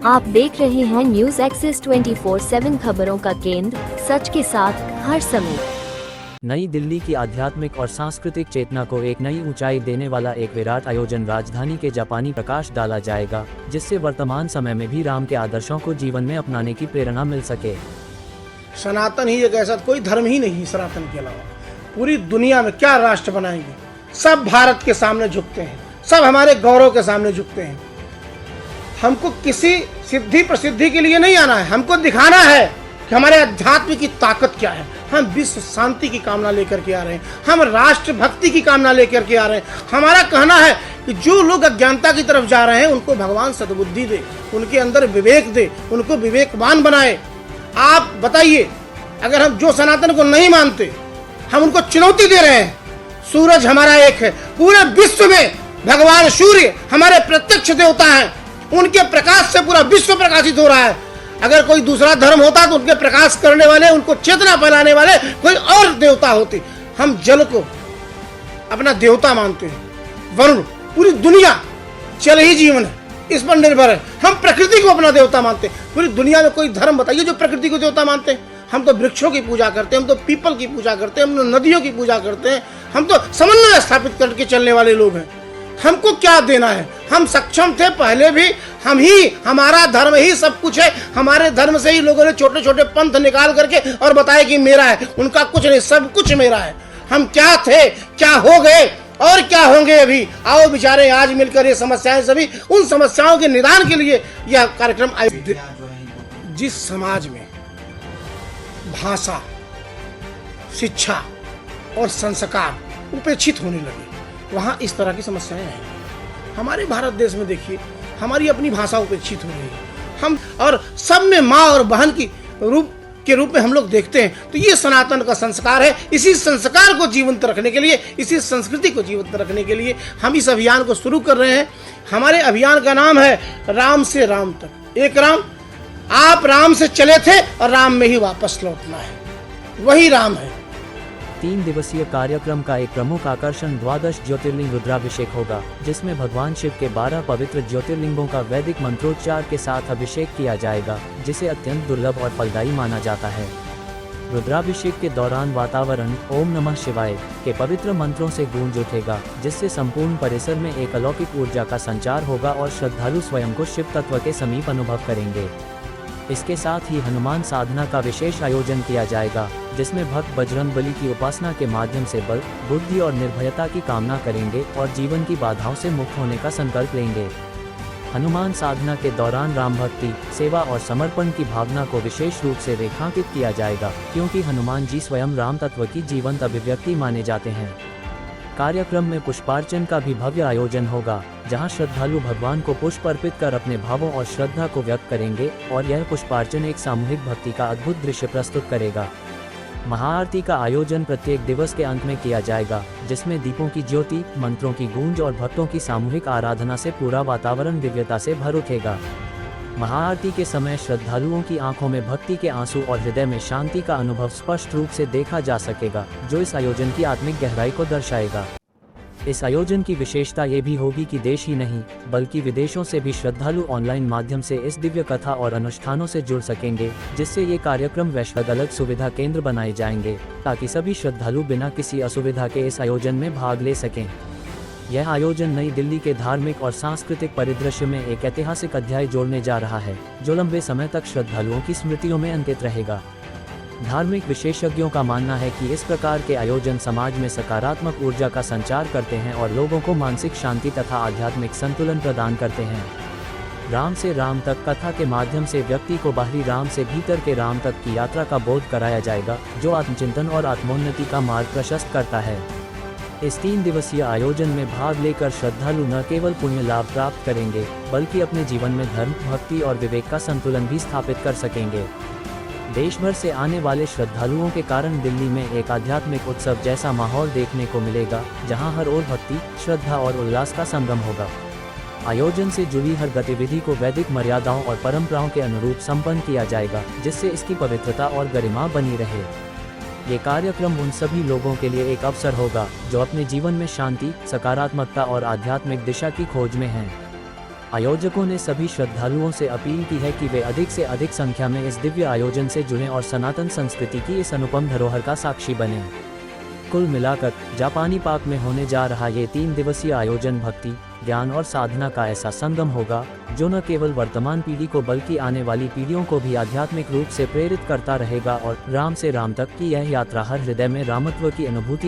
आप देख रहे हैं न्यूज एक्सेस 24/7 खबरों का केंद्र, सच के साथ हर समय। नई दिल्ली की आध्यात्मिक और सांस्कृतिक चेतना को एक नई ऊंचाई देने वाला एक विराट आयोजन राजधानी के जापानी प्रकाश डाला जाएगा, जिससे वर्तमान समय में भी राम के आदर्शों को जीवन में अपनाने की प्रेरणा मिल सके। सनातन ही एक ऐसा कोई धर्म ही नहीं सनातन के अलावा। पूरी दुनिया में क्या राष्ट्र बनाएंगे? सब भारत के सामने झुकते हैं, सब हमारे गौरव के सामने झुकते हैं। हमको किसी सिद्धि प्रसिद्धि के लिए नहीं आना है, हमको दिखाना है कि हमारे अध्यात्म की ताकत क्या है। हम विश्व शांति की कामना लेकर के आ रहे हैं, हम राष्ट्र भक्ति की कामना लेकर के आ रहे हैं। हमारा कहना है कि जो लोग अज्ञानता की तरफ जा रहे हैं उनको भगवान सद्बुद्धि दे, उनके अंदर विवेक दे, उनको विवेकवान बनाए। आप बताइए, अगर हम जो सनातन को नहीं मानते, हम उनको चुनौती दे रहे हैं। सूरज हमारा एक है, पूरे विश्व में भगवान सूर्य हमारे प्रत्यक्ष देवता हैं, उनके प्रकाश से पूरा विश्व प्रकाशित हो रहा है। अगर कोई दूसरा धर्म होता तो उनके प्रकाश करने वाले, उनको चेतना फैलाने वाले कोई और देवता होते। हम जल को अपना देवता मानते हैं, वरुण, पूरी दुनिया जल ही जीवन है, इस पर निर्भर है। हम प्रकृति को अपना देवता मानते हैं। पूरी दुनिया में कोई धर्म बताइए जो प्रकृति को देवता मानते हैं। हम तो वृक्षों की पूजा करते हैं, हम तो पीपल की पूजा करते हैं, हम तो नदियों की पूजा करते हैं, हम तो समन्वय स्थापित करके चलने वाले लोग हैं। हमको क्या देना है? हम सक्षम थे पहले भी, हम ही, हमारा धर्म ही सब कुछ है। हमारे धर्म से ही लोगों ने छोटे छोटे पंथ निकाल करके और बताया कि मेरा है, उनका कुछ नहीं, सब कुछ मेरा है। हम क्या थे, क्या हो गए और क्या होंगे अभी। आओ बेचारे आज मिलकर ये समस्याएं, सभी उन समस्याओं के निदान के लिए यह कार्यक्रम आयोजित। जिस समाज में भाषा, शिक्षा और संस्कार उपेक्षित होने लगे, वहाँ इस तरह की समस्याएं आएंगी। हमारे भारत देश में देखिए, हमारी अपनी भाषा उपेक्षित हो रही है। हम और सब में माँ और बहन की रूप में हम लोग देखते हैं। तो ये सनातन का संस्कार है। इसी संस्कार को जीवंत रखने के लिए, इसी संस्कृति को जीवंत रखने के लिए हम इस अभियान को शुरू कर रहे हैं। हमारे अभियान का नाम है राम से राम तक। एक राम, आप राम से चले थे और राम में ही वापस लौटना है, वही राम है। 3 दिवसीय कार्यक्रम का एक प्रमुख आकर्षण द्वादश ज्योतिर्लिंग रुद्राभिषेक होगा, जिसमें भगवान शिव के 12 पवित्र ज्योतिर्लिंगों का वैदिक मंत्रोच्चार के साथ अभिषेक किया जाएगा, जिसे अत्यंत दुर्लभ और फलदायी माना जाता है। रुद्राभिषेक के दौरान वातावरण ओम नमः शिवाय के पवित्र मंत्रों से गूंज उठेगा, जिससे संपूर्ण परिसर में एक अलौकिक ऊर्जा का संचार होगा और श्रद्धालु स्वयं को शिव तत्व के समीप अनुभव करेंगे। इसके साथ ही हनुमान साधना का विशेष आयोजन किया जाएगा, जिसमें भक्त बजरंग बली की उपासना के माध्यम से बल, बुद्धि और निर्भयता की कामना करेंगे और जीवन की बाधाओं से मुक्त होने का संकल्प लेंगे। हनुमान साधना के दौरान राम भक्ति, सेवा और समर्पण की भावना को विशेष रूप से रेखांकित किया जाएगा, क्योंकि हनुमान जी स्वयं राम तत्व की जीवंत अभिव्यक्ति माने जाते हैं। कार्यक्रम में पुष्पार्चन का भी भव्य आयोजन होगा, जहां श्रद्धालु भगवान को पुष्प अर्पित कर अपने भावों और श्रद्धा को व्यक्त करेंगे और यह पुष्पार्चन एक सामूहिक भक्ति का अद्भुत दृश्य प्रस्तुत करेगा। महाआरती का आयोजन प्रत्येक दिवस के अंत में किया जाएगा, जिसमें दीपों की ज्योति, मंत्रों की गूंज और भक्तों की सामूहिक आराधना से पूरा वातावरण दिव्यता से भर उठेगा। महाआरती के समय श्रद्धालुओं की आंखों में भक्ति के आंसू और हृदय में शांति का अनुभव स्पष्ट रूप से देखा जा सकेगा, जो इस आयोजन की आत्मिक गहराई को दर्शाएगा। इस आयोजन की विशेषता ये भी होगी कि देश ही नहीं बल्कि विदेशों से भी श्रद्धालु ऑनलाइन माध्यम से इस दिव्य कथा और अनुष्ठानों से जुड़ सकेंगे, जिससे ये कार्यक्रम वैश्विक अलग सुविधा केंद्र बनाए जाएंगे, ताकि सभी श्रद्धालु बिना किसी असुविधा के इस आयोजन में भाग ले सकें। यह आयोजन नई दिल्ली के धार्मिक और सांस्कृतिक परिदृश्य में एक ऐतिहासिक अध्याय जोड़ने जा रहा है, जो लंबे समय तक श्रद्धालुओं की स्मृतियों में अंकित रहेगा। धार्मिक विशेषज्ञों का मानना है कि इस प्रकार के आयोजन समाज में सकारात्मक ऊर्जा का संचार करते हैं और लोगों को मानसिक शांति तथा आध्यात्मिक संतुलन प्रदान करते हैं। राम से राम तक कथा के माध्यम से व्यक्ति को बाहरी राम से भीतर के राम तक की यात्रा का बोध कराया जाएगा, जो आत्मचिंतन और आत्मोन्नति का मार्ग प्रशस्त करता है। इस 3 दिवसीय आयोजन में भाग लेकर श्रद्धालु न केवल पुण्य लाभ प्राप्त करेंगे, बल्कि अपने जीवन में धर्म, भक्ति और विवेक का संतुलन भी स्थापित कर सकेंगे। देश भर से आने वाले श्रद्धालुओं के कारण दिल्ली में एक आध्यात्मिक उत्सव जैसा माहौल देखने को मिलेगा, जहां हर ओर भक्ति, श्रद्धा और उल्लास का संगम होगा। आयोजन से जुड़ी हर गतिविधि को वैदिक मर्यादाओं और परंपराओं के अनुरूप संपन्न किया जाएगा, जिससे इसकी पवित्रता और गरिमा बनी रहे। ये कार्यक्रम उन सभी लोगों के लिए एक अवसर होगा जो अपने जीवन में शांति, सकारात्मकता और आध्यात्मिक दिशा की खोज में हैं। आयोजकों ने सभी श्रद्धालुओं से अपील की है कि वे अधिक से अधिक संख्या में इस दिव्य आयोजन से जुड़ें और सनातन संस्कृति की इस अनुपम धरोहर का साक्षी बनें। कुल मिलाकर जापानी पाक में होने जा रहा ये 3 दिवसीय आयोजन भक्ति, ज्ञान और साधना का ऐसा संगम होगा जो न केवल वर्तमान पीढ़ी को बल्कि आने वाली पीढ़ियों को भी आध्यात्मिक रूप से प्रेरित करता रहेगा और राम से राम तक की यह यात्रा हर हृदय में रामत्व की अनुभूति